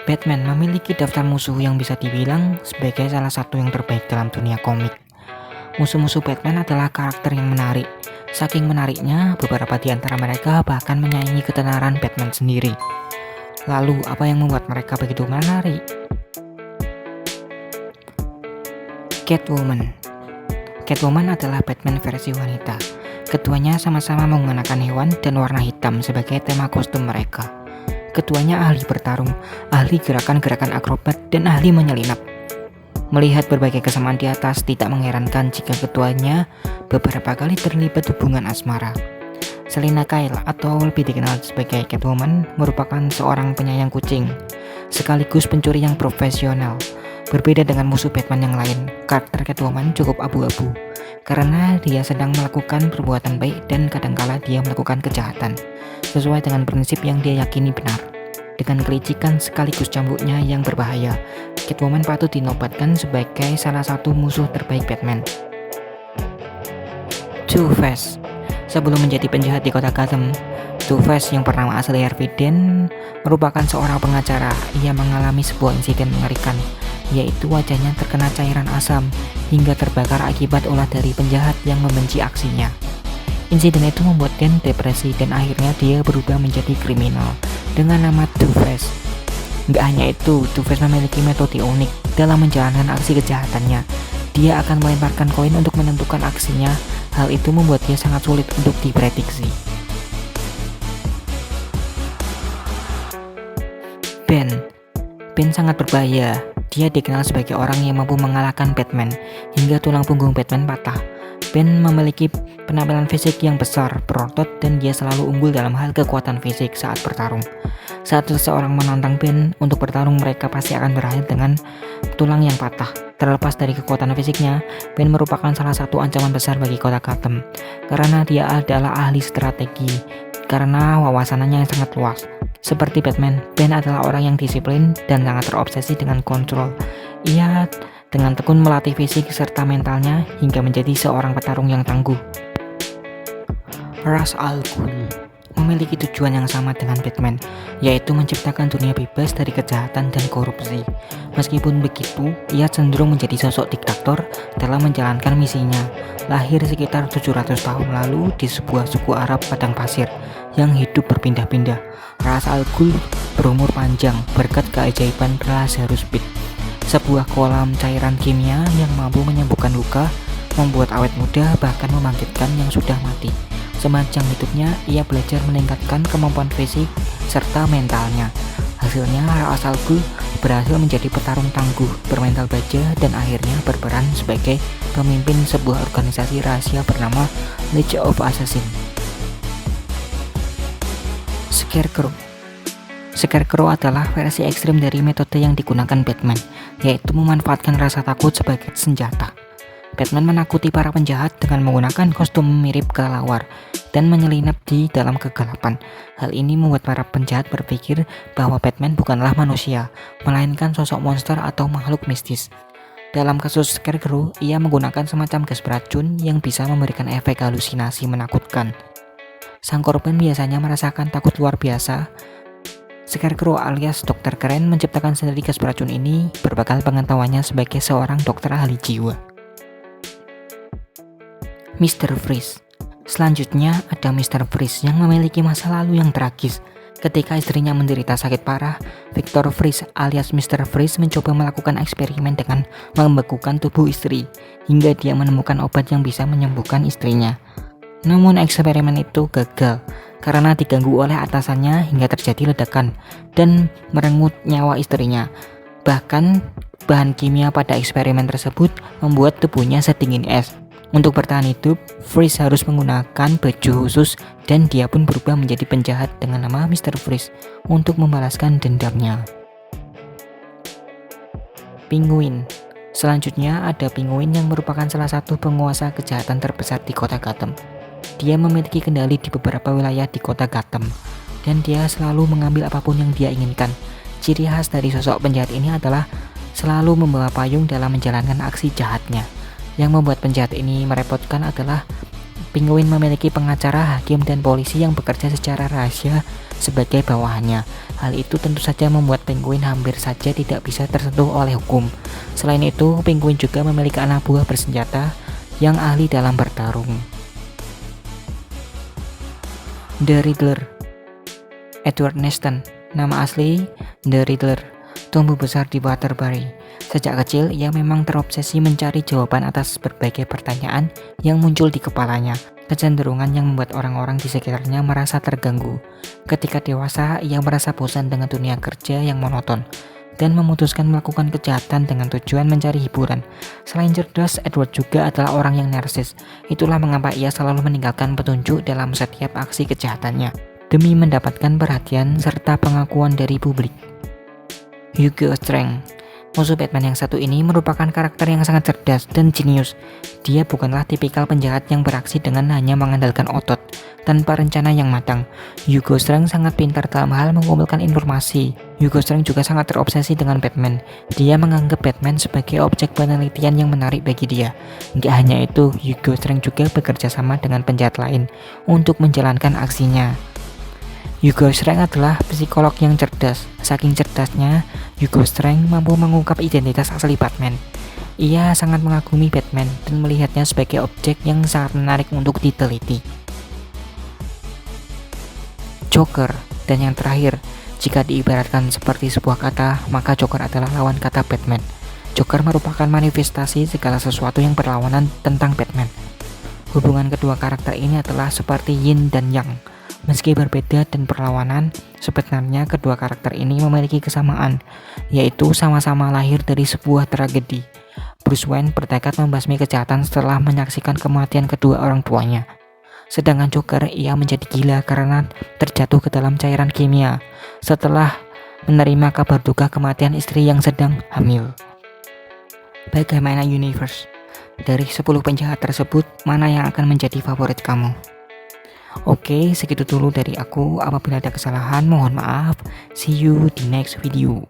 Batman memiliki daftar musuh yang bisa dibilang sebagai salah satu yang terbaik dalam dunia komik. Musuh-musuh Batman adalah karakter yang menarik. Saking menariknya, beberapa di antara mereka bahkan menyaingi ketenaran Batman sendiri. Lalu, apa yang membuat mereka begitu menarik? Catwoman. Catwoman adalah Batman versi wanita. Keduanya sama-sama menggunakan hewan dan warna hitam sebagai tema kostum mereka. Keduanya ahli bertarung, ahli gerakan-gerakan akrobat, dan ahli menyelinap. Melihat berbagai kesamaan di atas, tidak mengherankan jika keduanya beberapa kali terlibat hubungan asmara. Selina Kyle atau lebih dikenal sebagai Catwoman merupakan seorang penyayang kucing, sekaligus pencuri yang profesional. Berbeda dengan musuh Batman yang lain, karakter Catwoman cukup abu-abu, karena dia sedang melakukan perbuatan baik dan kadangkala dia melakukan kejahatan, sesuai dengan prinsip yang dia yakini benar. Dengan kelicikan sekaligus cambuknya yang berbahaya, Catwoman patut dinobatkan sebagai salah satu musuh terbaik Batman. Two-Face. Sebelum menjadi penjahat di kota Gotham, Two-Face yang bernama asli Harvey Dent merupakan seorang pengacara. Ia mengalami sebuah insiden mengerikan, yaitu wajahnya terkena cairan asam hingga terbakar akibat ulah dari penjahat yang membenci aksinya. Insiden itu membuat Dent depresi dan akhirnya dia berubah menjadi kriminal dengan nama Two-Face. Nggak hanya itu, Two-Face memiliki metode unik dalam menjalankan aksi kejahatannya. Dia akan melemparkan koin untuk menentukan aksinya. Hal itu membuat dia sangat sulit untuk diprediksi. Ben sangat berbahaya. Dia dikenal sebagai orang yang mampu mengalahkan Batman hingga tulang punggung Batman patah. Ben memiliki penampilan fisik yang besar, berotot, dan dia selalu unggul dalam hal kekuatan fisik saat bertarung. Saat seseorang menantang Ben untuk bertarung, mereka pasti akan berakhir dengan tulang yang patah. Terlepas dari kekuatan fisiknya, Ben merupakan salah satu ancaman besar bagi kota Gotham, karena dia adalah ahli strategi, karena wawasannya yang sangat luas. Seperti Batman, Ben adalah orang yang disiplin dan sangat terobsesi dengan kontrol. Ia dengan tekun melatih fisik serta mentalnya hingga menjadi seorang petarung yang tangguh. Ra's al Ghul memiliki tujuan yang sama dengan Batman, yaitu menciptakan dunia bebas dari kejahatan dan korupsi. Meskipun begitu, ia cenderung menjadi sosok diktator dalam menjalankan misinya. Lahir sekitar 700 tahun lalu di sebuah suku Arab padang pasir yang hidup berpindah-pindah. Ra's al Ghul berumur panjang berkat keajaiban Lazarus Pit, sebuah kolam cairan kimia yang mampu menyembuhkan luka, membuat awet muda, bahkan membangkitkan yang sudah mati. Sepanjang hidupnya, ia belajar meningkatkan kemampuan fisik serta mentalnya. Hasilnya, Ra's al Ghul berhasil menjadi petarung tangguh, bermental baja, dan akhirnya berperan sebagai pemimpin sebuah organisasi rahasia bernama League of Assassins. Scarecrow adalah versi ekstrim dari metode yang digunakan Batman, yaitu memanfaatkan rasa takut sebagai senjata. Batman menakuti para penjahat dengan menggunakan kostum mirip kelelawar dan menyelinap di dalam kegelapan. Hal ini membuat para penjahat berpikir bahwa Batman bukanlah manusia, melainkan sosok monster atau makhluk mistis. Dalam kasus Scarecrow, ia menggunakan semacam gas beracun yang bisa memberikan efek halusinasi menakutkan. Sang korban biasanya merasakan takut luar biasa. Scarecrow alias Dr. Crane menciptakan sendiri gas beracun ini berbekal pengetahuannya sebagai seorang dokter ahli jiwa. Mr. Freeze. Selanjutnya ada Mr. Freeze yang memiliki masa lalu yang tragis. Ketika istrinya menderita sakit parah, Victor Freeze alias Mr. Freeze mencoba melakukan eksperimen dengan membekukan tubuh istri hingga dia menemukan obat yang bisa menyembuhkan istrinya. Namun eksperimen itu gagal karena diganggu oleh atasannya hingga terjadi ledakan dan merenggut nyawa istrinya. Bahkan bahan kimia pada eksperimen tersebut membuat tubuhnya sedingin es. Untuk bertahan hidup, Freeze harus menggunakan baju khusus dan dia pun berubah menjadi penjahat dengan nama Mr. Freeze untuk membalaskan dendamnya. Penguin. Selanjutnya ada Penguin yang merupakan salah satu penguasa kejahatan terbesar di kota Gotham. Dia memiliki kendali di beberapa wilayah di kota Gotham dan dia selalu mengambil apapun yang dia inginkan. Ciri khas dari sosok penjahat ini adalah selalu membawa payung dalam menjalankan aksi jahatnya. Yang membuat penjahat ini merepotkan adalah Penguin memiliki pengacara, hakim, dan polisi yang bekerja secara rahasia sebagai bawahannya. Hal itu tentu saja membuat Penguin hampir saja tidak bisa tersentuh oleh hukum. Selain itu, Penguin juga memiliki anak buah bersenjata yang ahli dalam bertarung. The Riddler. Edward Neston, nama asli The Riddler, tumbuh besar di Waterbury. Sejak kecil, ia memang terobsesi mencari jawaban atas berbagai pertanyaan yang muncul di kepalanya, kecenderungan yang membuat orang-orang di sekitarnya merasa terganggu. Ketika dewasa, ia merasa bosan dengan dunia kerja yang monoton, dan memutuskan melakukan kejahatan dengan tujuan mencari hiburan. Selain cerdas, Edward juga adalah orang yang narsis. Itulah mengapa ia selalu meninggalkan petunjuk dalam setiap aksi kejahatannya, demi mendapatkan perhatian serta pengakuan dari publik. Hugo Strange. Musuh Batman yang satu ini merupakan karakter yang sangat cerdas dan jenius. Dia bukanlah tipikal penjahat yang beraksi dengan hanya mengandalkan otot, tanpa rencana yang matang. Hugo Strange sangat pintar dalam hal mengumpulkan informasi. Hugo Strange juga sangat terobsesi dengan Batman. Dia menganggap Batman sebagai objek penelitian yang menarik bagi dia. Nggak hanya itu, Hugo Strange juga bekerja sama dengan penjahat lain untuk menjalankan aksinya. Hugo Strange adalah psikolog yang cerdas. Saking cerdasnya, Hugo Strange mampu mengungkap identitas asli Batman. Ia sangat mengagumi Batman dan melihatnya sebagai objek yang sangat menarik untuk diteliti. Joker. Dan yang terakhir, jika diibaratkan seperti sebuah kata, maka Joker adalah lawan kata Batman. Joker merupakan manifestasi segala sesuatu yang berlawanan tentang Batman. Hubungan kedua karakter ini adalah seperti yin dan yang. Meski berbeda dan berlawanan, sebenarnya kedua karakter ini memiliki kesamaan, yaitu sama-sama lahir dari sebuah tragedi. Bruce Wayne bertekad membasmi kejahatan setelah menyaksikan kematian kedua orang tuanya. Sedangkan Joker, ia menjadi gila karena terjatuh ke dalam cairan kimia setelah menerima kabar duka kematian istri yang sedang hamil. Bagaimana universe? Dari 10 penjahat tersebut, mana yang akan menjadi favorit kamu? Oke, segitu dulu dari aku. Apabila ada kesalahan, mohon maaf. See you di next video.